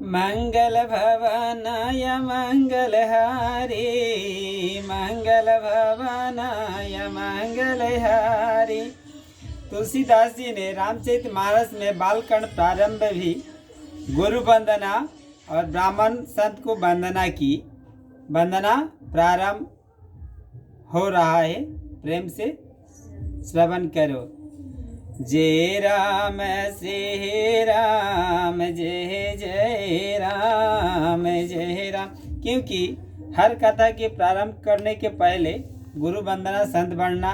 मंगल भवनाय मंगलहारी, मंगल भवनाय मंगलहारी। तुलसीदास जी ने रामचरितमानस में बालकांड प्रारंभ भी गुरु वंदना और ब्राह्मण संत को वंदना की। वंदना प्रारंभ हो रहा है, प्रेम से श्रवण करो। जय राम श्री राम, जय जय राम, जय राम। क्योंकि हर कथा के प्रारंभ करने के पहले गुरु वंदना संत वंदना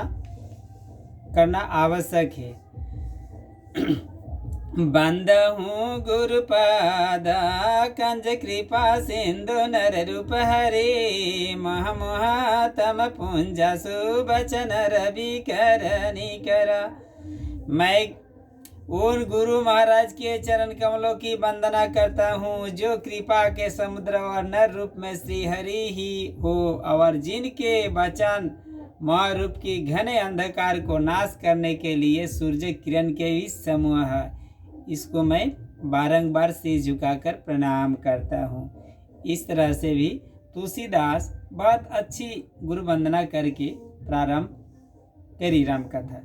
करना आवश्यक है। बंदहूँ गुरुपादा कंज कृपा सिंधु नर रूप हरे, महमोहातम पुंजा सुबचन रवि करनी करा। मैं उन गुरु महाराज के चरण कमलों की वंदना करता हूँ जो कृपा के समुद्र और नर रूप में श्री हरि ही हो, और जिनके वचन महारूप की घने अंधकार को नाश करने के लिए सूर्य किरण के भी समूह है। इसको मैं बारंबार सिर झुकाकर प्रणाम करता हूँ। इस तरह से भी तुलसीदास बहुत अच्छी गुरु वंदना करके प्रारंभ करी राम कथा।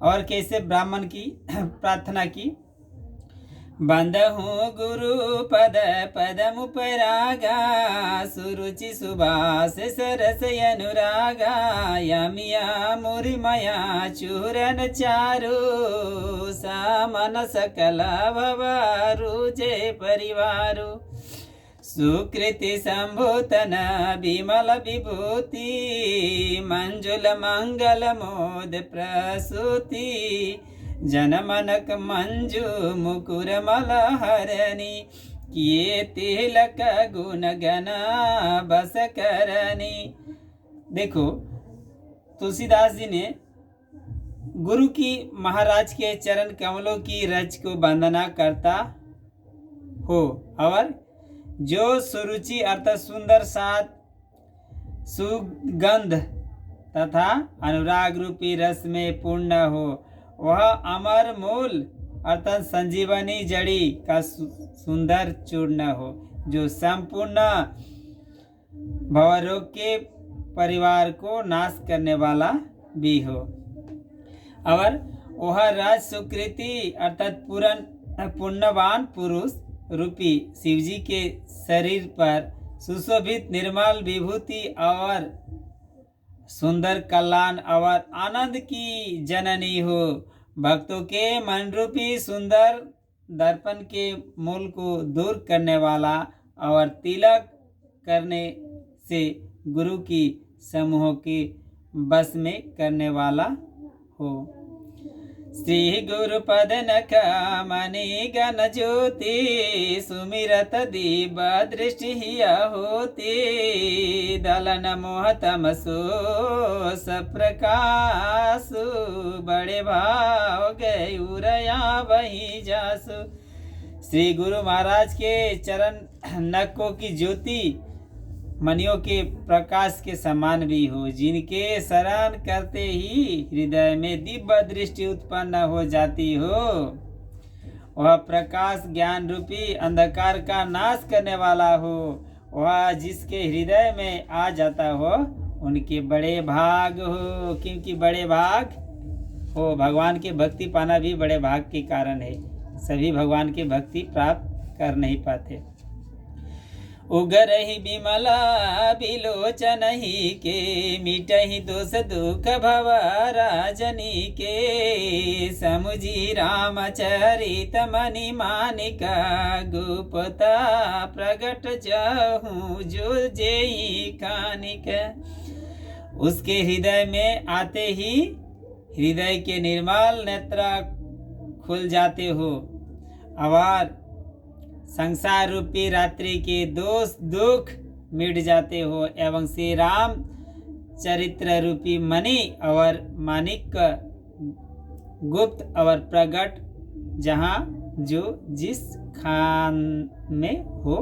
और कैसे ब्राह्मण की प्रार्थना की। बंदहूँ गुरु पद पदम उपरागा, सुरुचि सुभाष सरस अनुरागा, यमिया मुरिमया चूरन चारु, सामन सकल भवारु जय परिवारु। सुकृति संभूतन विमल विभूति, मंजुल मंगल मोद प्रसूति, जनमनक मंजू मुकुर मलहरणी, किए तिलक गुण गण बस करनी। देखो तुलसीदास जी ने गुरु की महाराज के चरण कमलों की रज को वंदना करता हो, और जो सुरुचि अर्थात सुंदर साथ सुगंध तथा अनुराग रूपी रस में पूर्ण हो, वह अमर मूल अर्थात संजीवनी जड़ी का सुंदर चूर्ण हो, जो संपूर्ण भवरोग के परिवार को नाश करने वाला भी हो। और वह राज सुकृति अर्थात पुण्यवान पुरुष रूपी शिवजी के शरीर पर सुशोभित निर्मल विभूति और सुंदर कल्याण और आनंद की जननी हो। भक्तों के मन रूपी सुंदर दर्पण के मूल को दूर करने वाला और तिलक करने से गुरु की समूह के बस में करने वाला हो। श्री गुरु पद नख मणि गण ज्योति, सुमिरत दीप दृष्टि हिया होती, दलन मोह तमसो सप्रकाशु, बड़े भाव गए उरया वही जासु। श्री गुरु महाराज के चरण नखों की ज्योति मणियों के प्रकाश के समान भी हो, जिनके शरण करते ही हृदय में दिव्य दृष्टि उत्पन्न हो जाती हो। वह प्रकाश ज्ञान रूपी अंधकार का नाश करने वाला हो। वह जिसके हृदय में आ जाता हो उनके बड़े भाग हो, क्योंकि बड़े भाग हो भगवान के भक्ति पाना भी बड़े भाग के कारण है। सभी भगवान की भक्ति प्राप्त कर नहीं पाते। उगर ही बिमला बिलोचन ही के, मिटहि दोष दुख भव राजनी के, समुझी रामचरित मणि मानिका, गुप्ता प्रगट जहूँ जो जेई कानिक। उसके हृदय में आते ही हृदय के निर्मल नेत्र खुल जाते हो, और संसार रूपी रात्रि के दोष दुख मिट जाते हो, एवं श्री राम चरित्र रूपी मणि और मानिक गुप्त और प्रगट जहाँ जो जिस खान में हो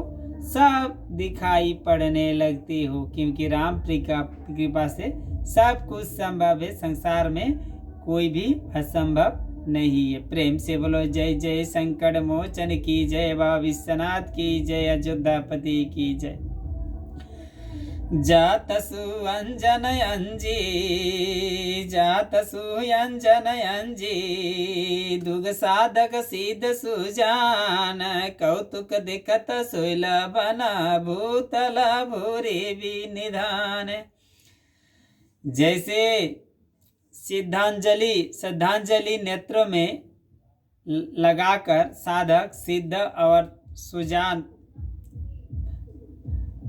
सब दिखाई पड़ने लगती हो, क्योंकि राम कृपा से सब कुछ संभव है। संसार में कोई भी असंभव नहीं है। प्रेम से बोलो जय जय संकट मोचन की जय, बाबा विश्वनाथ की जय, अयोध्यापति की जय। जातसु अंजन अंजी, जातसु अंजन अंजी, दुग साधक सिद्ध सुजान, कौतुक दिखत सोइल बना भूतल भूरे भी निधान। जैसे श्रद्धांजलि नेत्रों में लगाकर साधक सिद्ध और सुजान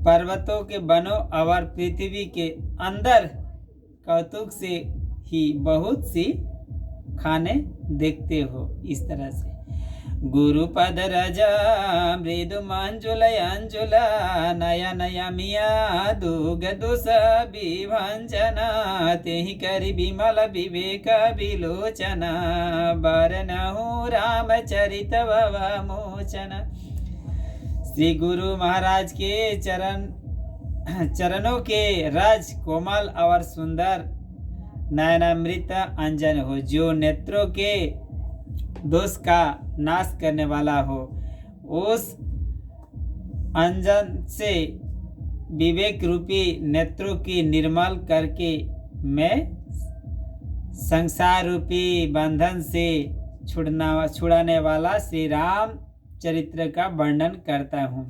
पर्वतों के वनों और पृथ्वी के अंदर कौतुक से ही बहुत सी खाने देखते हो। इस तरह से गुरुपद रजा मृदु मंजुल अंजुला, नया नया मिया दुग दुस विभंजना, तेहि करि विमल विवेक विलोचना, बरनहु रामचरित भव मोचन। श्री गुरु महाराज के चरणों के रज कोमल और सुंदर नयनामृत अंजन हो, जो नेत्रों के दोष का नाश करने वाला हो। उस अंजन से विवेक रूपी नेत्रों की निर्मल करके मैं संसार रूपी बंधन से छुड़ाने वाला श्री राम चरित्र का वर्णन करता हूँ।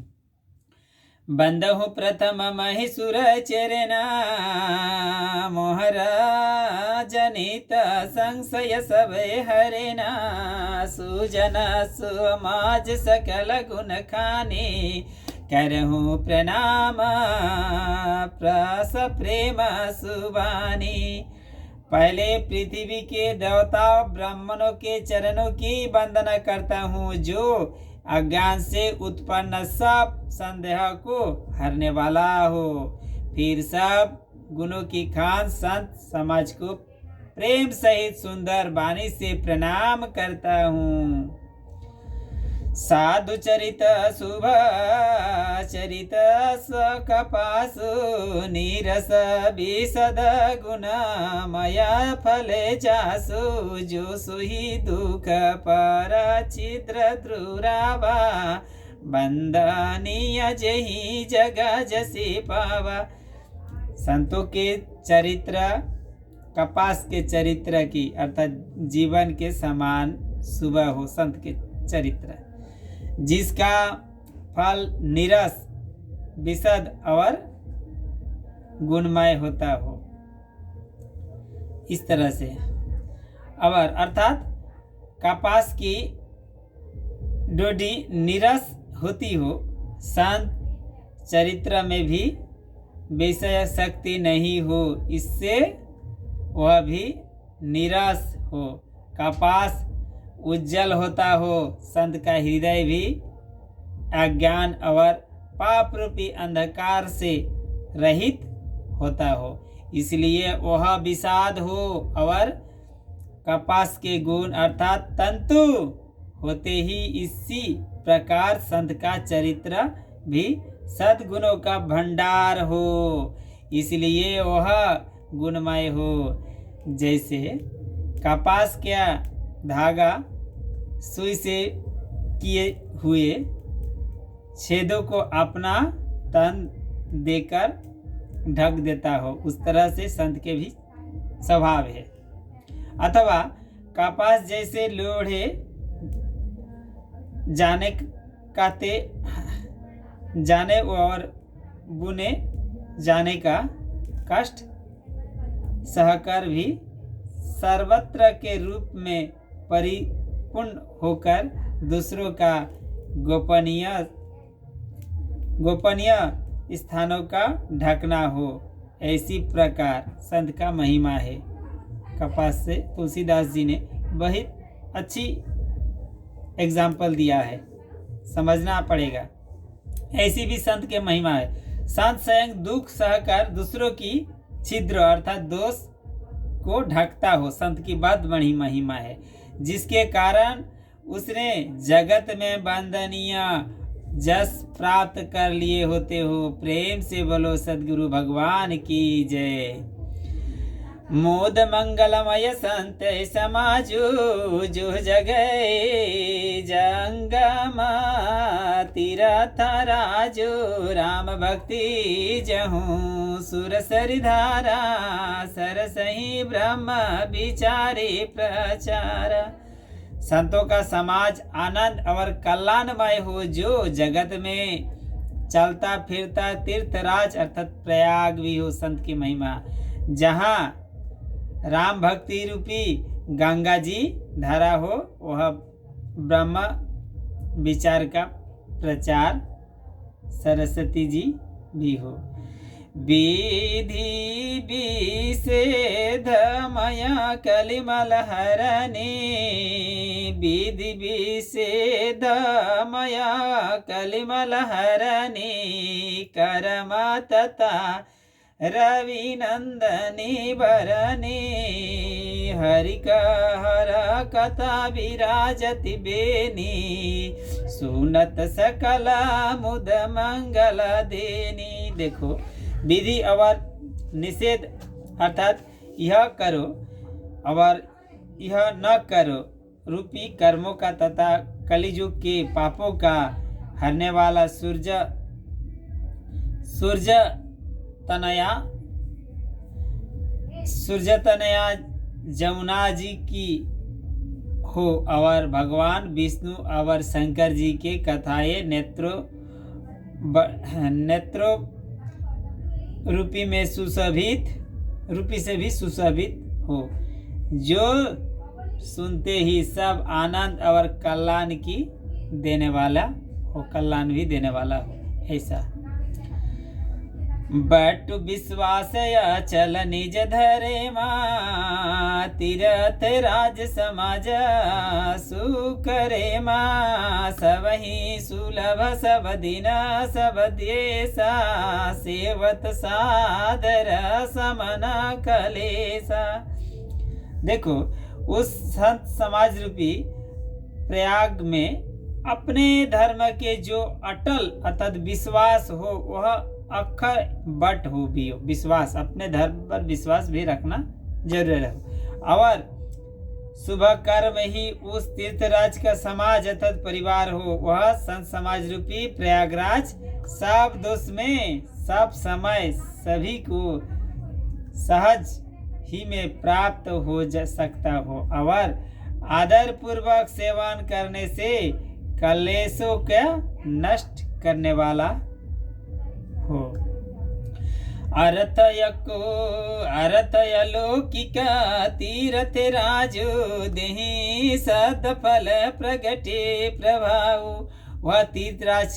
बंदहु प्रथम महिसुर चेरना, मोहरा जनित संशय सब हरेना, सुजन सुमाज सकल गुण खाने, करहु प्रणाम प्रस प्रेम सुबानी। पहले पृथ्वी के देवता ब्राह्मणों के चरणों की वंदना करता हूँ, जो अज्ञान से उत्पन्न सब संदेह को हरने वाला हो। फिर सब गुणों की खान संत समाज को प्रेम सहित सुंदर वाणी से प्रणाम करता हूँ। साधु चरित शुभ चरित कपासु, नीरस विशद गुण मया फले जासु, जो सुही दुख पर छिद्र द्रुरावा, बंदनीय जही जग जसी पावा। संतों के चरित्र कपास के चरित्र की अर्थात जीवन के समान सुबह हो संत के चरित्र, जिसका फल नीरस विशद और गुणमय होता हो। इस तरह से अवर अर्थात कपास की डोडी नीरस होती हो, संत चरित्र में भी विषय शक्ति नहीं हो, इससे वह भी नीरस हो। कपास उज्जवल होता हो, संत का हृदय भी अज्ञान और पाप रूपी अंधकार से रहित होता हो, इसलिए वह विषाद हो। और कपास के गुण अर्थात तंतु होते ही इसी प्रकार संत का चरित्र भी सद्गुणों का भंडार हो, इसलिए वह गुणमय हो। जैसे कपास का धागा सुई से किए हुए छेदों को अपना तन देकर ढक देता हो, उस तरह से संत के भी स्वभाव है। अथवा कपास जैसे लोढ़े जाने और बुने जाने का कष्ट सहकर भी सर्वत्र के रूप में परिपूर्ण होकर दूसरों का गोपनीय स्थानों का ढकना हो, ऐसी प्रकार संत का महिमा है। कपास से तुलसीदास जी ने बहुत अच्छी एग्जाम्पल दिया है, समझना पड़ेगा। ऐसी भी संत के महिमा है। संत स्वयं दुख सहकर दूसरों की छिद्र अर्थात दोष को ढकता हो, संत की बहुत बड़ी महिमा है, जिसके कारण उसने जगत में वंदनीय जस प्राप्त कर लिए होते हो। प्रेम से बोलो सद्गुरु भगवान की जय। मोद मंगलमय संत समाजु जो जगै जंगमा तीरथ राजो राम भक्ति जहूँ सुर सरिधारा सरसही ब्रह्म विचारे प्रचार। संतों का समाज आनंद और कल्याणमय हो जो जगत में चलता फिरता तीर्थराज अर्थात प्रयाग भी हो संत की महिमा, जहाँ राम भक्ति रूपी गंगा जी धारा हो, वह ब्रह्म विचार का प्रचार सरस्वती जी भी हो। विधि विषेध मया कलिमल हरने विधि विषेध मया कलिमल हरने कर्म तथा रवि नंदनी भरने हरि हर कथा विराजति बेनी सुनत सकल मुद मंगल देनी। देखो विधि और निषेध अर्थात यह करो और यह न करो रूपी कर्मों का तथा कलियुग के पापों का हरने वाला सूर्य तनया जमुना जी की हो और भगवान विष्णु और शंकर जी के कथाएं नेत्रों रूपी में सुशोभित रूपी से भी सुशोभित हो, जो सुनते ही सब आनंद और कल्याण की देने वाला हो, कल्याण भी देने वाला हो। ऐसा बट विश्वास चल निज धरे माँ तीरथ राज समाज सुकरे माँ सबही सुलभ सब दिन सब देशा सेवत सादर समना कलेसा। देखो उस संत समाज रूपी प्रयाग में अपने धर्म के जो अटल अर्थात विश्वास हो वह अक्षर बट हो भी हो, विश्वास अपने धर्म पर विश्वास भी रखना जरूर है। और शुभ कर्म ही उस तीर्थराज का समाज अर्थात परिवार हो, वह संत समाज रूपी प्रयागराज सब दोष में सब समय सभी को सहज ही में प्राप्त हो जा सकता हो और आदर पूर्वक सेवन करने से कलेशों का नष्ट करने वाला हो। अरथयलौकिक तीरथ राजो देहि सदफल प्रगटे प्रभाव। वह तीर्थराज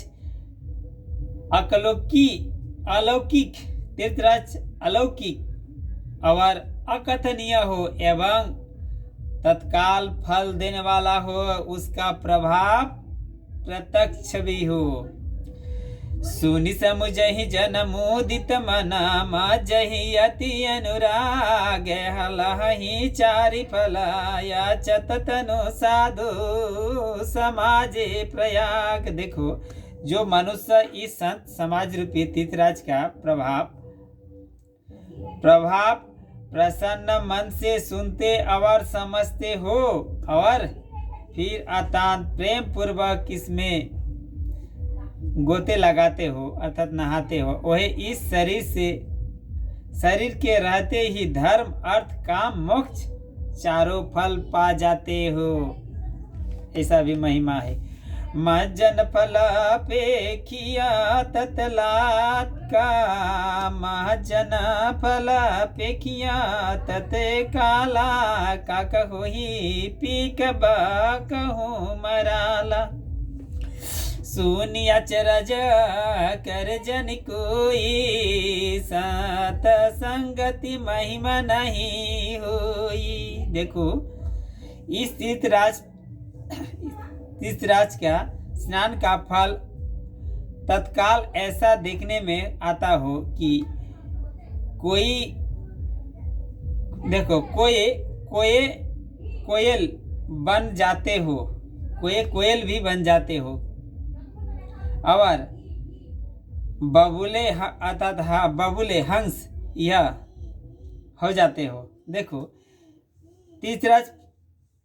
अलौकिक तीर्थराज अलौकिक और अकथनीय हो एवं तत्काल फल देने वाला हो, उसका प्रभाव प्रत्यक्ष भी हो। सुनि समुझहि जन मोदित मना मजहि अति अनुराग हलहि चारि फलाया चततनु साधु समाजे प्रयाग। देखो जो मनुष्य इस संत समाज रूपी तीर्थराज का प्रभाव प्रसन्न मन से सुनते और समझते हो और फिर अत्यंत प्रेम पूर्वक इसमें गोते लगाते हो अर्थात नहाते हो, वह इस शरीर के रहते ही धर्म अर्थ काम मोक्ष चारों फल पा जाते हो। ऐसा भी महिमा है। मज्जन फलापेक्षिया ततलात् का महजन फलापेक्षिया तते काला का कहोहि पीक कहूँ मराला। सुनिया चरज कर जन कोई सत संगति महिमा नहीं होई। देखो इस तीर्थराज का स्नान का फल तत्काल ऐसा देखने में आता हो कि कोयल बन जाते हो, कोयल भी बन जाते हो और बबूले अर्थात बबूले हंस यह हो जाते हो। देखो तीर्थराज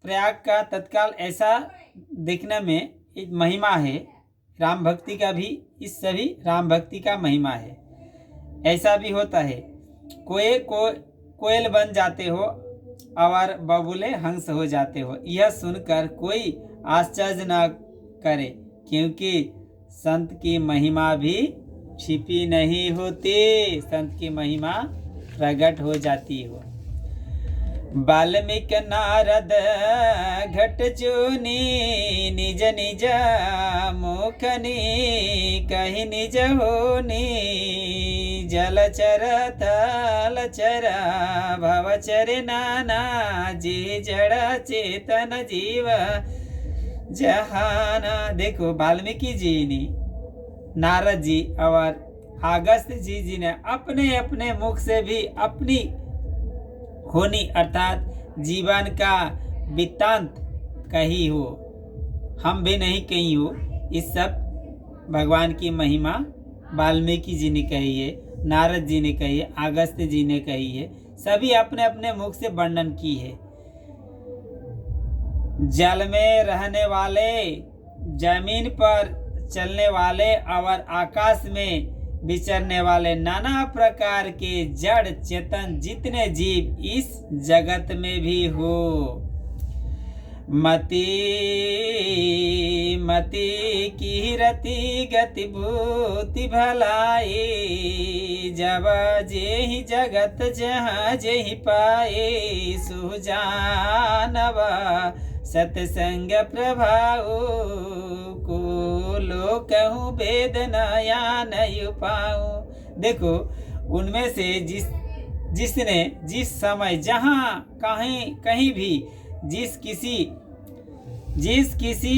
प्रयाग का तत्काल ऐसा देखने में एक महिमा है। राम भक्ति का भी, इस सभी राम भक्ति का महिमा है। ऐसा भी होता है कोयल बन जाते हो और बबूले हंस हो जाते हो। यह सुनकर कोई आश्चर्य न करे, क्योंकि संत की महिमा भी छिपी नहीं होती, संत की महिमा प्रकट हो जाती हो। वाल्मीकि नारद घट चूनी निज निज मुखनी कही निज होनी जलचर तलचर भवचर नाना जी जड़ चेतन जीव जहाना। देखो वाल्मीकि जी ने, नारद जी और अगस्त जी ने अपने अपने मुख से भी अपनी होनी अर्थात जीवन का वृत्तांत कही हो, हम भी नहीं कही हो। इस सब भगवान की महिमा वाल्मीकि जी ने कही है, नारद जी ने कही है, अगस्त जी ने कही है, सभी अपने अपने मुख से वर्णन की है। जल में रहने वाले, जमीन पर चलने वाले और आकाश में विचरने वाले नाना प्रकार के जड़ चेतन जितने जीव इस जगत में भी हो, मति मति की रति गति भूति भलाई जब जेहि जगत जहाँ जेहि पाए सुजानवा सत्संग प्रभाव को लो कहूँ वेद नया नहीं पाऊँ। देखो उनमें से जिसने जिस समय जहाँ कहीं भी जिस किसी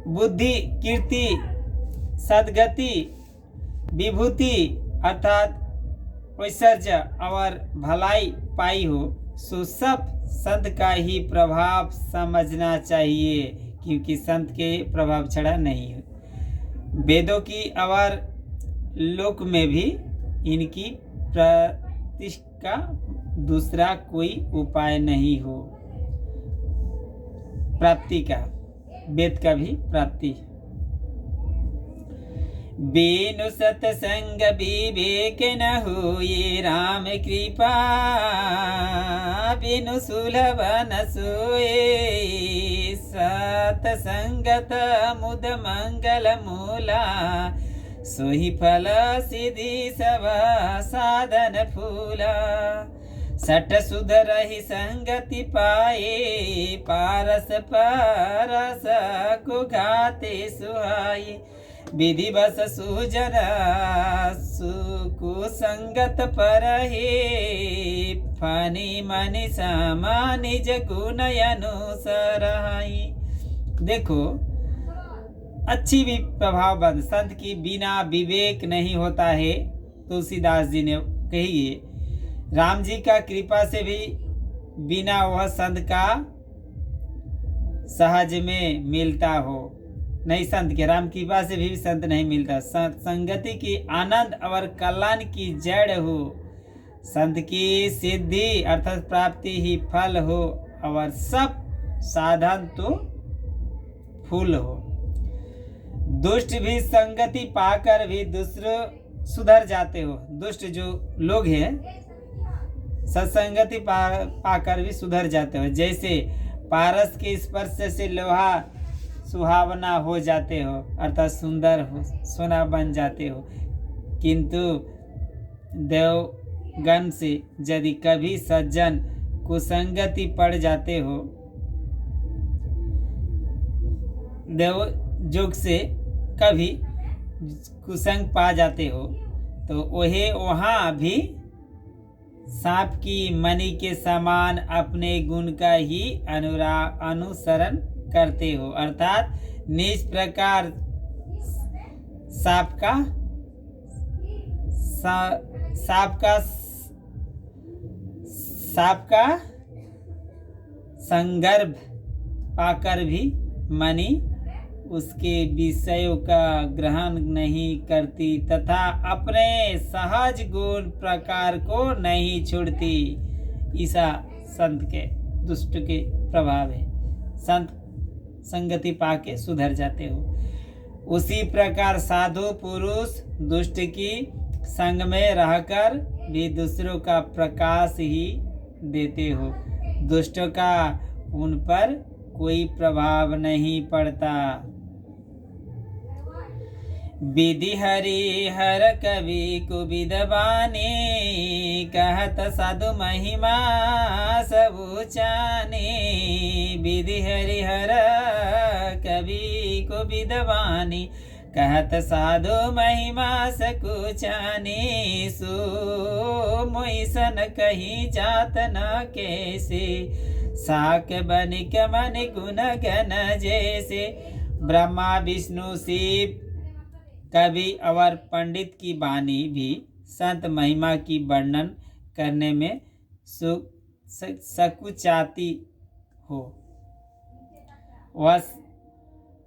बुद्धि कीर्ति सद्गति विभूति अर्थात ऐश्वर्य और भलाई पाई हो, सो सब संत का ही प्रभाव समझना चाहिए, क्योंकि संत के प्रभाव छड़ा नहीं है। वेदों की और लोक में भी इनकी प्रतिष्ठा का दूसरा कोई उपाय नहीं हो, प्राप्ति का, वेद का भी प्राप्ति। बिनु सत्संग विवेक न हुए राम कृपा बिनु सुलभ न सोए सत्संगत मुद मंगल मूला सोहि फल सिद्धि सब साधन फूला सठ सुध रही संगति पाए पारस परस को घाते सुहाई विधि बस सुजन सुकुसंगत पर हे फनी मनि समा निज गुण अनुसराई। देखो अच्छी भी प्रभाव बंद संत की बिना विवेक नहीं होता है। तुलसीदास जी ने कही है राम जी का कृपा से भी बिना वह संत का सहज में मिलता हो नहीं, संत के राम कृपा से भी संत नहीं मिलता। संगति की आनंद और कल्याण की जड़ हो, संत की सिद्धि अर्थात प्राप्ति ही फल हो और सब साधन तो फूल हो। दुष्ट भी संगति पाकर भी दूसरे सुधर जाते हो। दुष्ट जो लोग हैं सत्संगति पाकर भी सुधर जाते हो। जैसे पारस के स्पर्श से लोहा सुहावना हो जाते हो अर्थात सुंदर हो, सोना बन जाते हो, किंतु देवगण से यदि कभी सज्जन कुसंगति पड़ जाते हो, देव जोग से कभी कुसंग पा जाते हो, तो वहाँ भी सांप की मणि के समान अपने गुण का ही अनुसरण करते हो। अर्थात निज प्रकार सांप का संदर्भ पाकर भी मणि उसके विषयों का ग्रहण नहीं करती तथा अपने सहज गुण प्रकार को नहीं छोड़ती। ईसा संत के दुष्ट के प्रभाव है। संत संगति पाके सुधर जाते हो। उसी प्रकार साधु पुरुष दुष्ट की संग में रहकर भी दूसरों का प्रकाश ही देते हो। दुष्टों का उन पर कोई प्रभाव नहीं पड़ता। विधि हरि हर कवि कुबिद बानी, कहत साधु महिमा सब जाने। विधि हरि हर कवि कुबिद बानी, कहत साधु महिमा सकुचानी। सो मोइसन कहीं जात न कैसे, साक बनिक मन गुण गण जैसे। ब्रह्मा विष्णु शिव कवि और पंडित की वाणी भी संत महिमा की वर्णन करने में सकुचाती हो। वह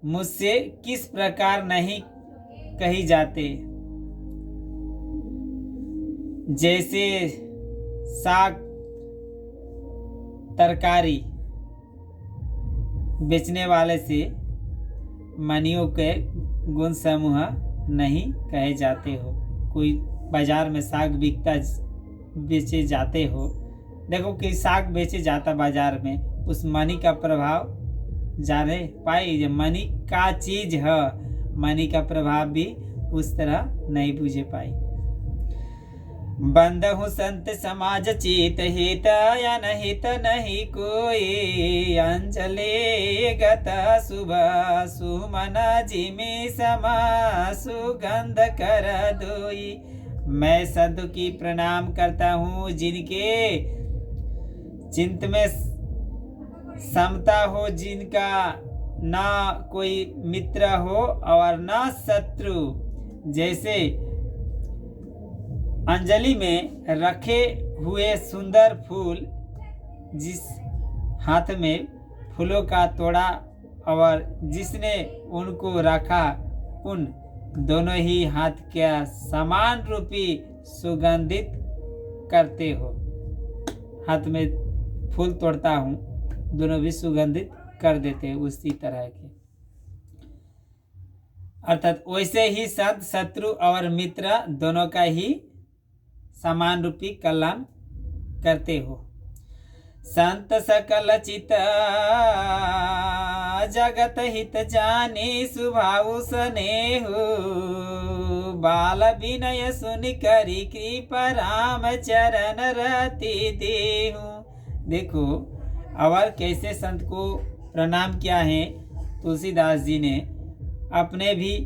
मुझसे किस प्रकार नहीं कही जाते। जैसे साग तरकारी बेचने वाले से मनियों के गुण समूह नहीं कहे जाते हो। कोई बाजार में साग बिकता बेचे जाते हो, देखो कि साग बेचे जाता बाजार में, उस मनी का प्रभाव जाने पाई। जब मनी का चीज है, मनी का प्रभाव भी उस तरह नहीं बुझे पाई। बंधहु संत समाज चित हित या नहित नहीं कोई। अंजलि गत सुबह सुमन जिमि समा सुगंध कर दोई। मैं साधु की प्रणाम करता हूँ जिनके चिंत में समता हो, जिनका ना कोई मित्र हो और ना शत्रु। जैसे अंजलि में रखे हुए सुंदर फूल, जिस हाथ में फूलों का तोड़ा और जिसने उनको रखा, उन दोनों ही हाथ क्या समान रूपी सुगंधित करते हो। हाथ में फूल तोड़ता हूँ, दोनों भी सुगंधित कर देते हैं उसी तरह के। अर्थात वैसे ही संत शत्रु और मित्र दोनों का ही समान रूपी कल्याण करते हो। संत सकल चित जगत हित जानी, सुभाव स्नेहु बाल विनय सुनि करी कृपा राम चरण रति देहु। देखो और कैसे संत को प्रणाम किया है तुलसीदास जी ने। अपने भी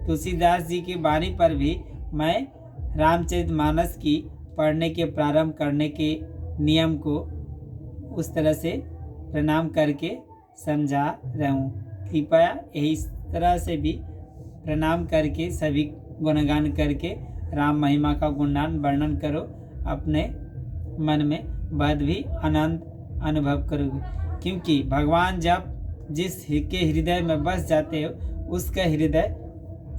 तुलसीदास जी की वाणी पर भी मैं रामचरितमानस की पढ़ने के प्रारंभ करने के नियम को उस तरह से प्रणाम करके समझा रहा हूँ। कृपया यही तरह से भी प्रणाम करके सभी गुणगान करके राम महिमा का गुणगान वर्णन करो। अपने मन में बहुत भी आनंद अनुभव करोगे, क्योंकि भगवान जब जिस के हृदय में बस जाते हो, उसका हृदय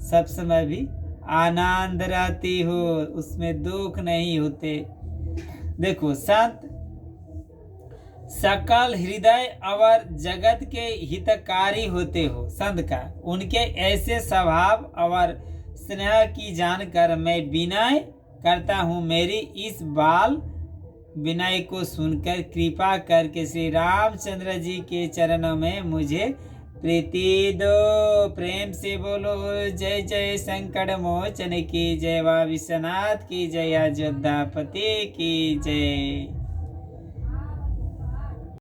सब समय भी आनंद रहती हो, उसमें दुख नहीं होते। देखो संत सकल हृदय और जगत के हितकारी होते हो। संत का उनके ऐसे स्वभाव और स्नेह की जानकर मैं विनय करता हूँ। मेरी इस बाल विनय को सुनकर कृपा करके श्री रामचंद्र जी के चरणों में मुझे प्रीति दो। प्रेम से बोलो जय जय संकट मोचन की जय, वा विश्वनाथ की जय, अयोध्यापति की जय।